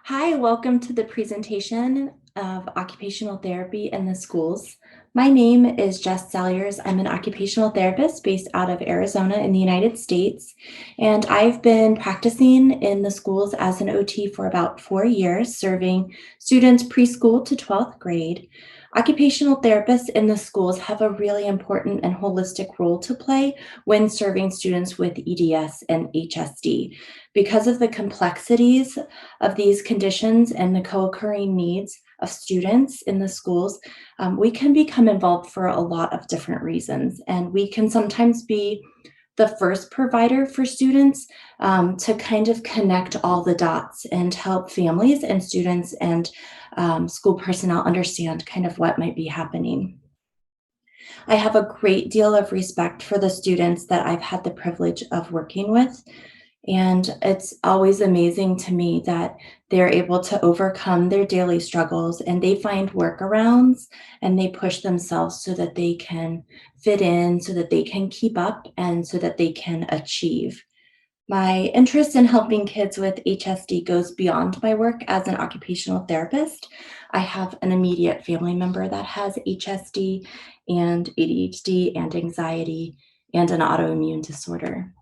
Hi, welcome to the presentation of occupational therapy in the schools. My name is Jess Salyers. I'm an occupational therapist based out of Arizona in the United States, and I've been practicing in the schools as an OT for about 4 years, serving students preschool to 12th grade. Occupational therapists in the schools have a really important and holistic role to play when serving students with EDS and HSD. Because of the complexities of these conditions and the co-occurring needs of students in the schools, we can become involved for a lot of different reasons. And we can sometimes be the first provider for students to kind of connect all the dots and help families and students and school personnel understand kind of what might be happening. I have a great deal of respect for the students that I've had the privilege of working with. And it's always amazing to me that they're able to overcome their daily struggles and they find workarounds and they push themselves so that they can fit in, so that they can keep up, and so that they can achieve. My interest in helping kids with HSD goes beyond my work as an occupational therapist. I have an immediate family member that has HSD and ADHD and anxiety and an autoimmune disorder.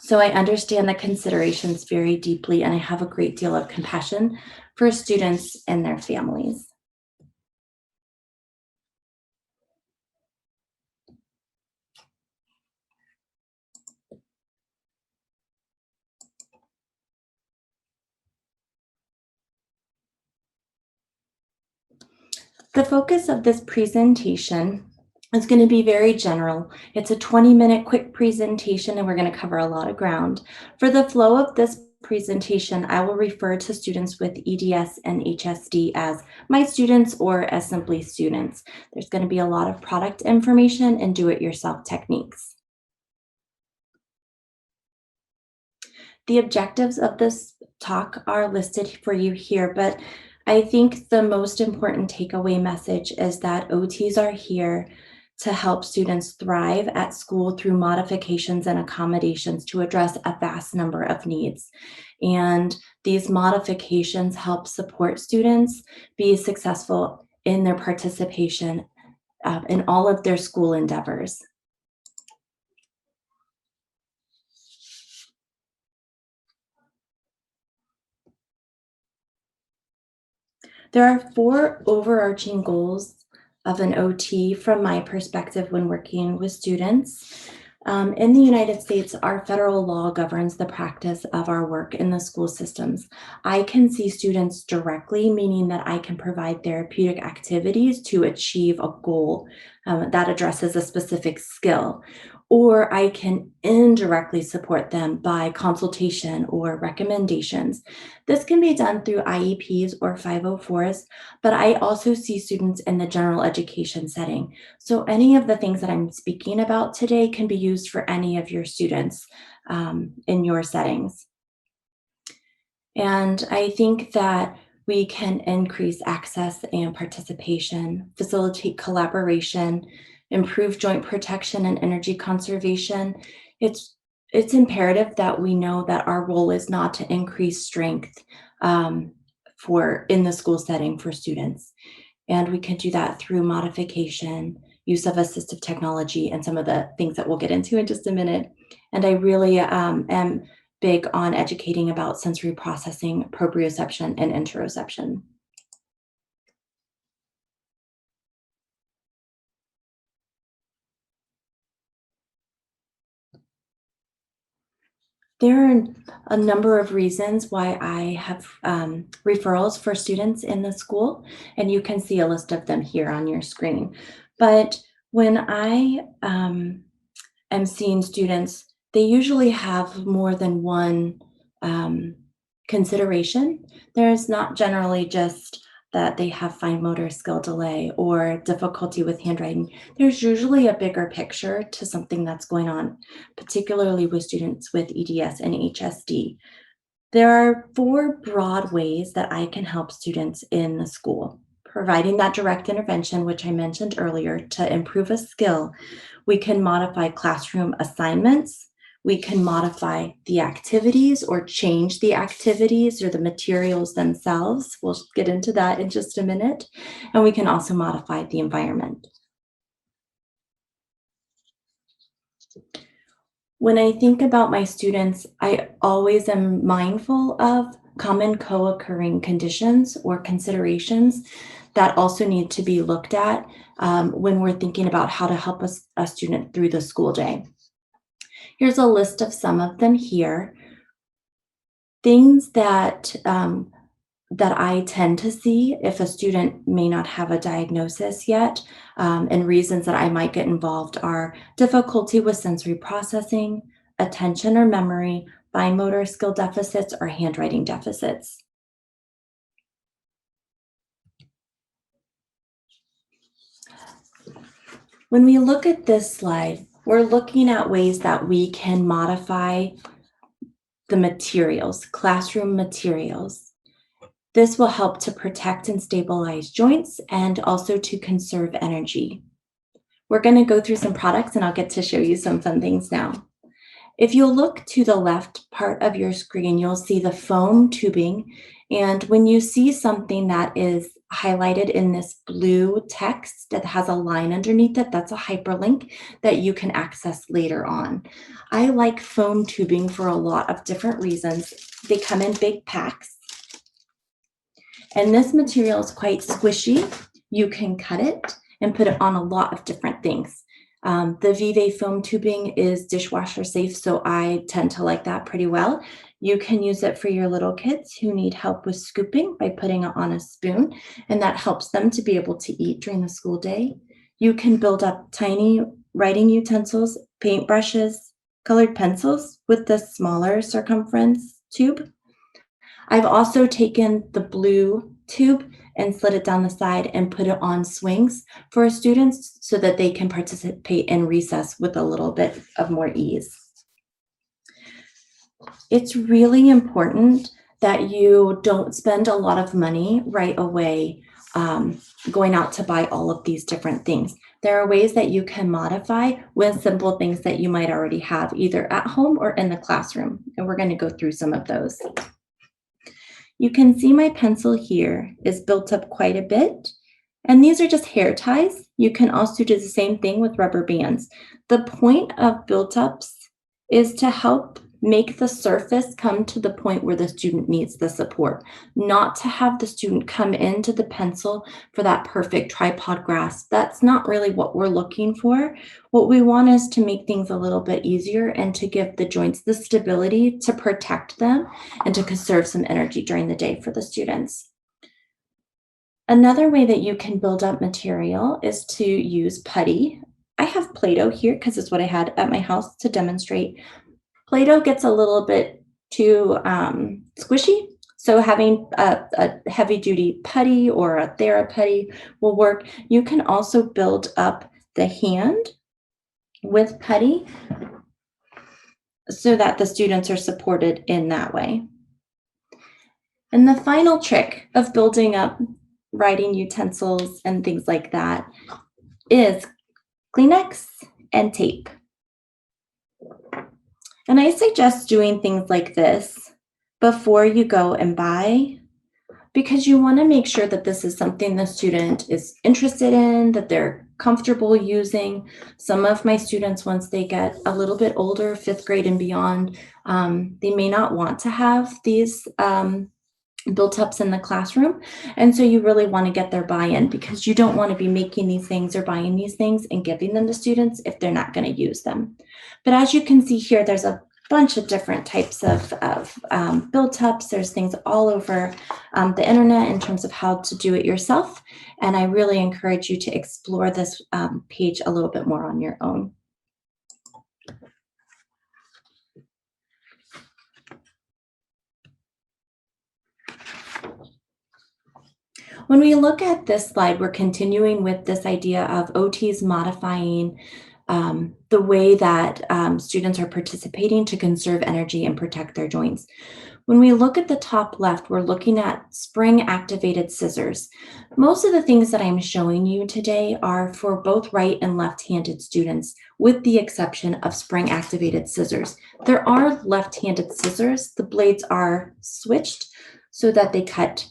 So I understand the considerations very deeply, and I have a great deal of compassion for students and their families. The focus of this presentation is going to be very general. It's a 20-minute quick presentation, and we're going to cover a lot of ground. For the flow of this presentation, I will refer to students with EDS and HSD as my students or as simply students. There's going to be a lot of product information and do-it-yourself techniques. The objectives of this talk are listed for you here, but I think the most important takeaway message is that OTs are here to help students thrive at school through modifications and accommodations to address a vast number of needs. And these modifications help support students be successful in their participation in all of their school endeavors. There are four overarching goals of an OT from my perspective when working with students. In the United States, our federal law governs the practice of our work in the school systems. I can see students directly, meaning that I can provide therapeutic activities to achieve a goal that addresses a specific skill. Or I can indirectly support them by consultation or recommendations. This can be done through IEPs or 504s, but I also see students in the general education setting. So any of the things that I'm speaking about today can be used for any of your students in your settings. And I think that we can increase access and participation, facilitate collaboration, improve joint protection and energy conservation. It's it's imperative that we know that our role is not to increase strength for in the school setting for students. And we can do that through modification, use of assistive technology, and some of the things that we'll get into in just a minute. And I really am big on educating about sensory processing, proprioception, and interoception. There are a number of reasons why I have referrals for students in the school, and you can see a list of them here on your screen. But when I am seeing students, they usually have more than one um, consideration. There's not generally just that they have fine motor skill delay or difficulty with handwriting. There's usually a bigger picture to something that's going on, particularly with students with EDS and HSD. There are four broad ways that I can help students in the school. Providing that direct intervention, which I mentioned earlier, to improve a skill, we can modify classroom assignments, We can modify the activities or change the activities or the materials themselves. We'll get into that in just a minute. And we can also modify the environment. When I think about my students, I always am mindful of common co-occurring conditions or considerations that also need to be looked at when we're thinking about how to help a student through the school day. Here's a list of some of them here. Things that I tend to see if a student may not have a diagnosis yet, and reasons that I might get involved are difficulty with sensory processing, attention or memory, fine motor skill deficits, or handwriting deficits. When we look at this slide, we're looking at ways that we can modify the materials, classroom materials. This will help to protect and stabilize joints and also to conserve energy. We're going to go through some products and I'll get to show you some fun things now. If you'll look to the left part of your screen, you'll see the foam tubing. And when you see something that is highlighted in this blue text that has a line underneath it, that's a hyperlink that you can access later on. I like foam tubing for a lot of different reasons. They come in big packs. And this material is quite squishy. You can cut it and put it on a lot of different things. The Vive foam tubing is dishwasher safe, so I tend to like that pretty well. You can use it for your little kids who need help with scooping by putting it on a spoon, and that helps them to be able to eat during the school day. You can build up tiny writing utensils, paintbrushes, colored pencils with the smaller circumference tube. I've also taken the blue tube and slid it down the side and put it on swings for students so that they can participate in recess with a little bit of more ease. It's really important that you don't spend a lot of money right away going out to buy all of these different things. There are ways that you can modify with simple things that you might already have either at home or in the classroom, and we're going to go through some of those. You can see my pencil here is built up quite a bit, and these are just hair ties. You can also do the same thing with rubber bands. The point of built-ups is to help make the surface come to the point where the student needs the support, not to have the student come into the pencil for that perfect tripod grasp. That's not really what we're looking for. What we want is to make things a little bit easier and to give the joints the stability to protect them and to conserve some energy during the day for the students. Another way that you can build up material is to use putty. I have Play-Doh here because it's what I had at my house to demonstrate. Play-Doh gets a little bit too squishy, so having a heavy-duty putty or a TheraPutty will work. You can also build up the hand with putty so that the students are supported in that way. And the final trick of building up writing utensils and things like that is Kleenex and tape. And I suggest doing things like this before you go and buy, because you want to make sure that this is something the student is interested in, that they're comfortable using. Some of my students, once they get a little bit older, 5th grade and beyond, they may not want to have these built-ups in the classroom. And so you really want to get their buy-in, because you don't want to be making these things or buying these things and giving them to students if they're not going to use them. But as you can see here, there's a bunch of different types of built-ups. There's things all over the internet in terms of how to do it yourself. And I really encourage you to explore this page a little bit more on your own. When we look at this slide, we're continuing with this idea of OTs modifying the way that students are participating to conserve energy and protect their joints. When we look at the top left, we're looking at spring activated scissors. Most of the things that I'm showing you today are for both right and left-handed students, with the exception of spring activated scissors. There are left-handed scissors. The blades are switched so that they cut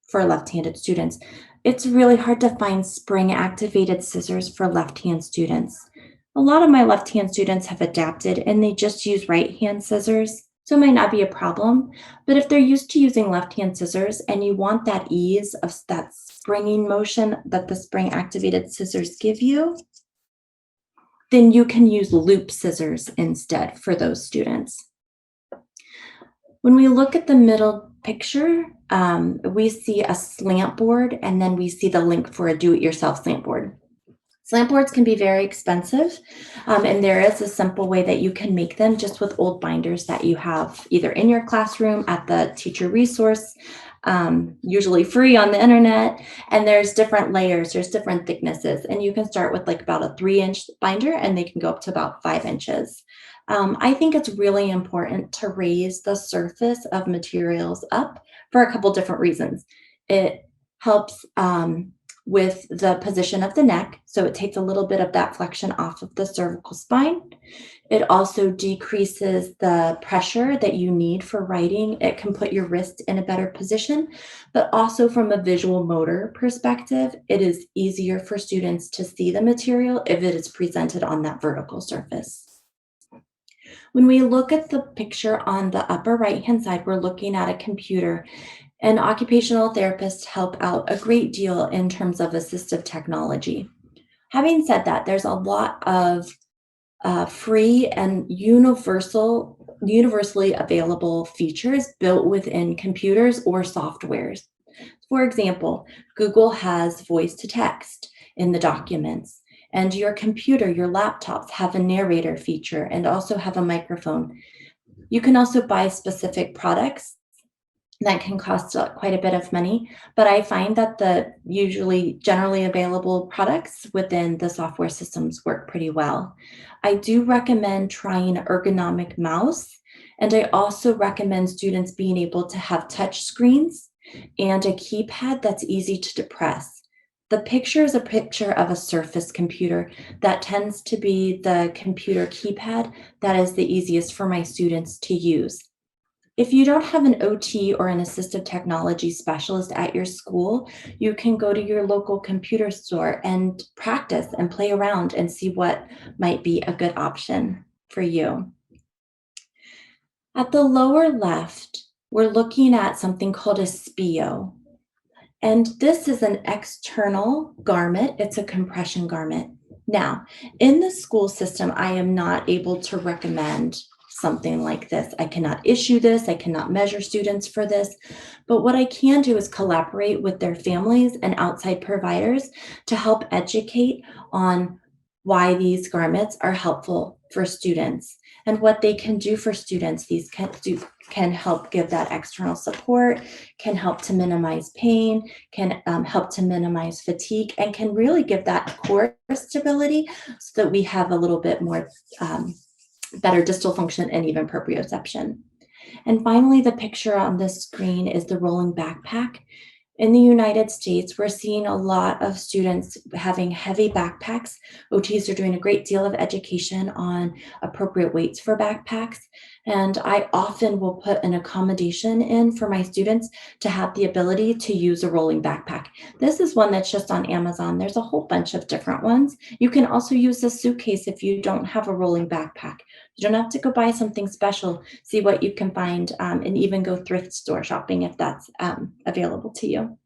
for left-handed students. It's really hard to find spring activated scissors for left-hand students. A lot of my left-hand students have adapted and they just use right-hand scissors, so it might not be a problem. But if they're used to using left-hand scissors and you want that ease of that springing motion that the spring activated scissors give you, then you can use loop scissors instead for those students. When we look at the middle picture, we see a slant board and then we see the link for a do-it-yourself slant board. Slant boards can be very expensive, and there is a simple way that you can make them just with old binders that you have either in your classroom, at the teacher resource, usually free on the internet, and there's different layers, there's different thicknesses, and you can start with like about a 3-inch binder and they can go up to about 5 inches. I think it's really important to raise the surface of materials up for a couple different reasons. It helps with the position of the neck, so it takes a little bit of that flexion off of the cervical spine. It also decreases the pressure that you need for writing. It can put your wrist in a better position, but also from a visual motor perspective, it is easier for students to see the material if it is presented on that vertical surface. When we look at the picture on the upper right-hand side, we're looking at a computer, and occupational therapists help out a great deal in terms of assistive technology. Having said that, there's a lot of free and universally available features built within computers or softwares. For example, Google has voice to text in the documents, and your computer, your laptops have a narrator feature and also have a microphone. You can also buy specific products that can cost quite a bit of money, but I find that the usually generally available products within the software systems work pretty well. I do recommend trying an ergonomic mouse, and I also recommend students being able to have touch screens and a keypad that's easy to depress. The picture is a picture of a Surface computer. That tends to be the computer keypad that is the easiest for my students to use. If you don't have an OT or an assistive technology specialist at your school, you can go to your local computer store and practice and play around and see what might be a good option for you. At the lower left, we're looking at something called a SPIO. And this is an external garment. It's a compression garment. Now, in the school system, I am not able to recommend something like this. I cannot issue this. I cannot measure students for this. But what I can do is collaborate with their families and outside providers to help educate on why these garments are helpful for students and what they can do for students. These can help give that external support, can help to minimize pain, can help to minimize fatigue, and can really give that core stability so that we have a little bit more better distal function and even proprioception. And finally, the picture on this screen is the rolling backpack. In the United States, we're seeing a lot of students having heavy backpacks. OTs are doing a great deal of education on appropriate weights for backpacks. And I often will put an accommodation in for my students to have the ability to use a rolling backpack. This is one that's just on Amazon. There's a whole bunch of different ones. You can also use a suitcase if you don't have a rolling backpack. You don't have to go buy something special. See what you can find and even go thrift store shopping if that's available to you.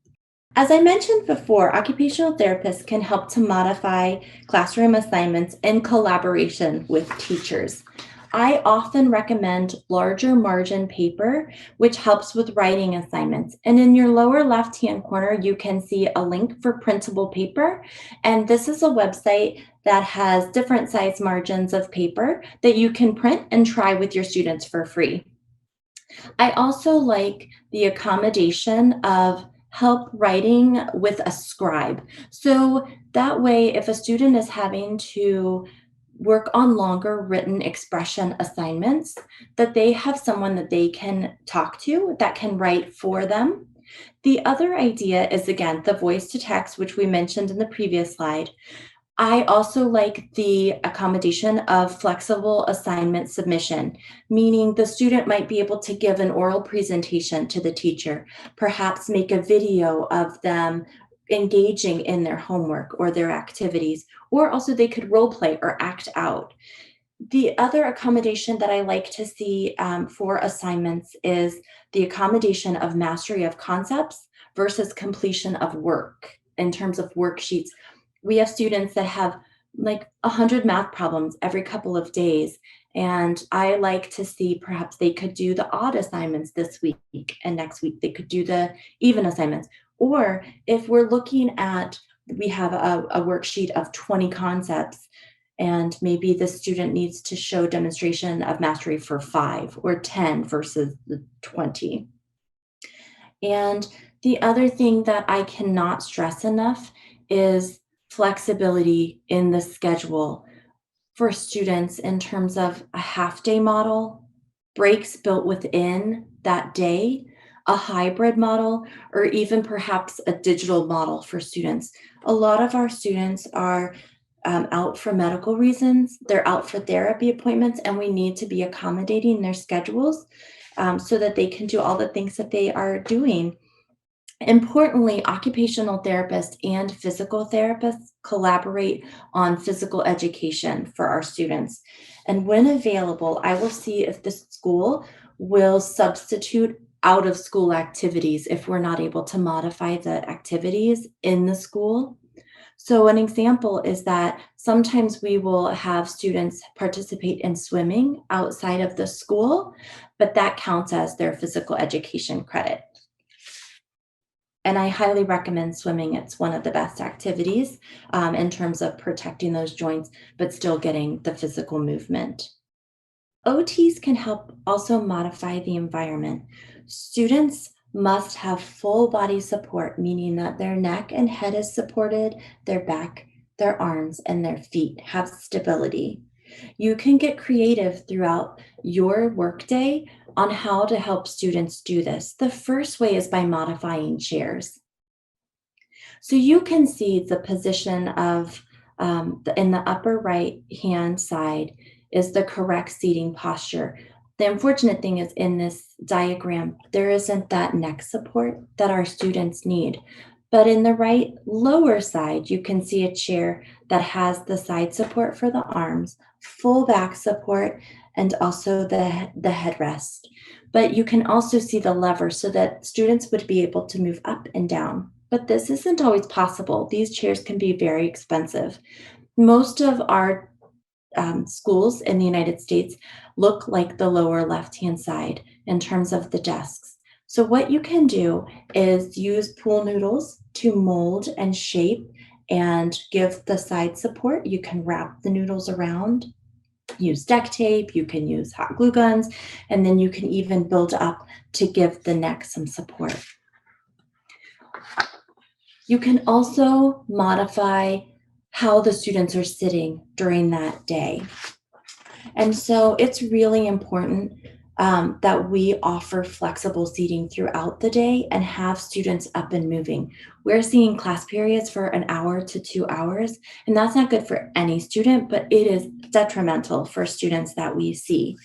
As I mentioned before, occupational therapists can help to modify classroom assignments in collaboration with teachers. I often recommend larger margin paper, which helps with writing assignments. And in your lower left-hand corner, you can see a link for printable paper. And this is a website that has different size margins of paper that you can print and try with your students for free. I also like the accommodation of help writing with a scribe. So that way, if a student is having to work on longer written expression assignments, that they have someone that they can talk to that can write for them. The other idea is, again, the voice to text, which we mentioned in the previous slide. I also like the accommodation of flexible assignment submission, meaning the student might be able to give an oral presentation to the teacher, perhaps make a video of them engaging in their homework or their activities, or also they could role play or act out. The other accommodation that I like to see for assignments is the accommodation of mastery of concepts versus completion of work in terms of worksheets. We have students that have like 100 math problems every couple of days. And I like to see perhaps they could do the odd assignments this week, and next week they could do the even assignments. Or if we're looking at, we have a worksheet of 20 concepts, and maybe the student needs to show demonstration of mastery for 5 or 10 versus the 20. And the other thing that I cannot stress enough is flexibility in the schedule for students in terms of a half-day model, breaks built within that day, a hybrid model, or even perhaps a digital model for students. A lot of our students are out for medical reasons, they're out for therapy appointments, and we need to be accommodating their schedules so that they can do all the things that they are doing. Importantly, occupational therapists and physical therapists collaborate on physical education for our students. And when available, I will see if the school will substitute out of school activities if we're not able to modify the activities in the school. So an example is that sometimes we will have students participate in swimming outside of the school, but that counts as their physical education credit. And I highly recommend swimming. It's one of the best activities in terms of protecting those joints, but still getting the physical movement. OTs can help also modify the environment. Students must have full body support, meaning that their neck and head is supported, their back, their arms, and their feet have stability. You can get creative throughout your workday on how to help students do this. The first way is by modifying chairs. So you can see the position of in the upper right hand side is the correct seating posture. The unfortunate thing is in this diagram, there isn't that neck support that our students need. But in the right lower side, you can see a chair that has the side support for the arms, full back support, and also the headrest. But you can also see the lever so that students would be able to move up and down. But this isn't always possible. These chairs can be very expensive. Most of our schools in the United States look like the lower left-hand side in terms of the desks. So what you can do is use pool noodles to mold and shape and give the side support. You can wrap the noodles around, use duct tape, you can use hot glue guns, and then you can even build up to give the neck some support. You can also modify how the students are sitting during that day. And so it's really important that we offer flexible seating throughout the day and have students up and moving. We're seeing class periods for an hour to 2 hours, and that's not good for any student, but it is detrimental for students that we see.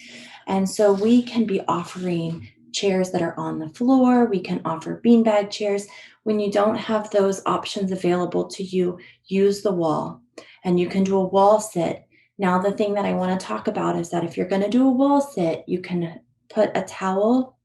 And so we can be offering chairs that are on the floor. We can offer beanbag chairs. When you don't have those options available to you, use the wall, and you can do a wall sit. Now, the thing that I want to talk about is that if you're going to do a wall sit, you can put a towel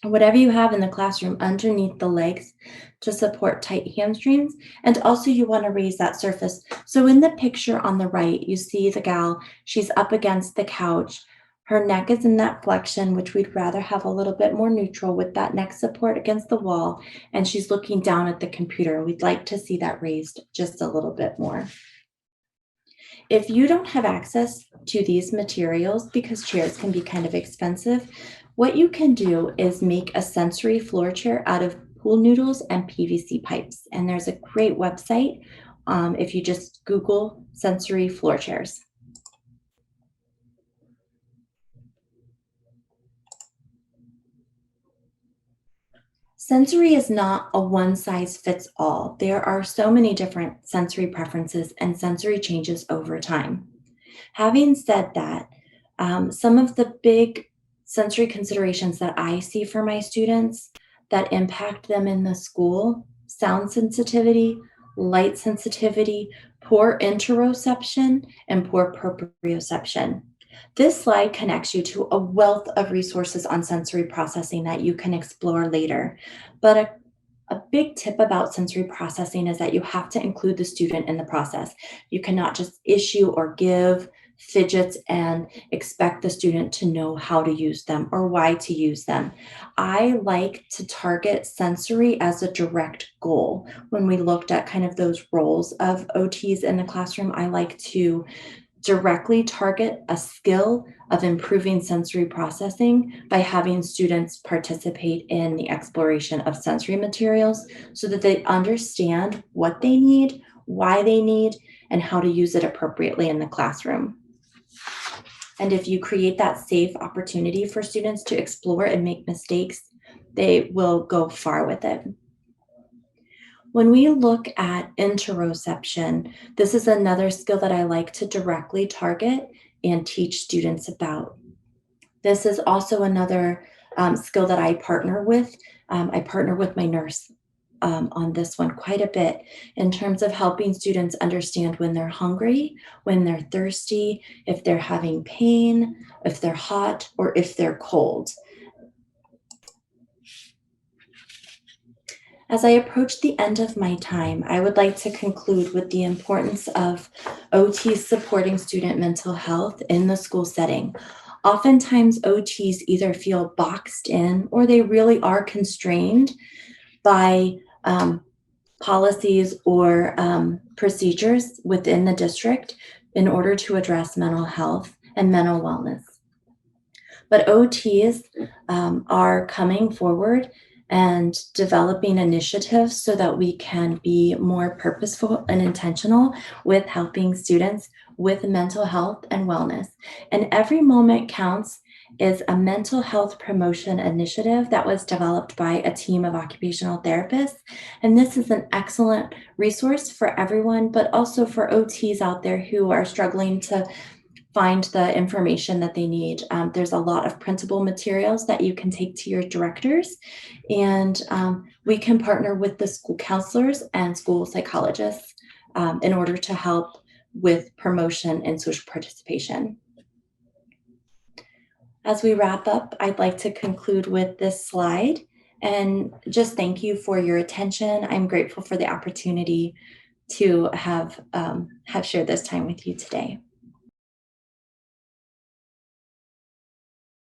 or whatever you have in the classroom underneath the legs to support tight hamstrings. And also you want to raise that surface. So in the picture on the right, you see the gal, she's up against the couch. Her neck is in that flexion, which we'd rather have a little bit more neutral with that neck support against the wall. And she's looking down at the computer. We'd like to see that raised just a little bit more. If you don't have access to these materials, because chairs can be kind of expensive, what you can do is make a sensory floor chair out of pool noodles and PVC pipes. And there's a great website if you just Google sensory floor chairs. Sensory is not a one size fits all. There are so many different sensory preferences and sensory changes over time. Having said that, some of the big sensory considerations that I see for my students that impact them in the school: sound sensitivity, light sensitivity, poor interoception, and poor proprioception. This slide connects you to a wealth of resources on sensory processing that you can explore later. But a big tip about sensory processing is that you have to include the student in the process. You cannot just issue or give fidgets and expect the student to know how to use them or why to use them. I like to target sensory as a direct goal. When we looked at kind of those roles of OTs in the classroom, I like to directly target a skill of improving sensory processing by having students participate in the exploration of sensory materials so that they understand what they need, why they need, and how to use it appropriately in the classroom. And if you create that safe opportunity for students to explore and make mistakes, they will go far with it. When we look at interoception, this is another skill that I like to directly target and teach students about. This is also another skill that I partner with. I partner with my nurse on this one quite a bit in terms of helping students understand when they're hungry, when they're thirsty, if they're having pain, if they're hot, or if they're cold. As I approach the end of my time, I would like to conclude with the importance of OTs supporting student mental health in the school setting. Oftentimes, OTs either feel boxed in or they really are constrained by policies or procedures within the district in order to address mental health and mental wellness. But OTs are coming forward and developing initiatives so that we can be more purposeful and intentional with helping students with mental health and wellness. And Every Moment Counts is a mental health promotion initiative that was developed by a team of occupational therapists. And this is an excellent resource for everyone, but also for OTs out there who are struggling to find the information that they need. There's a lot of printable materials that you can take to your directors, and we can partner with the school counselors and school psychologists in order to help with promotion and social participation. As we wrap up, I'd like to conclude with this slide and just thank you for your attention. I'm grateful for the opportunity to have shared this time with you today.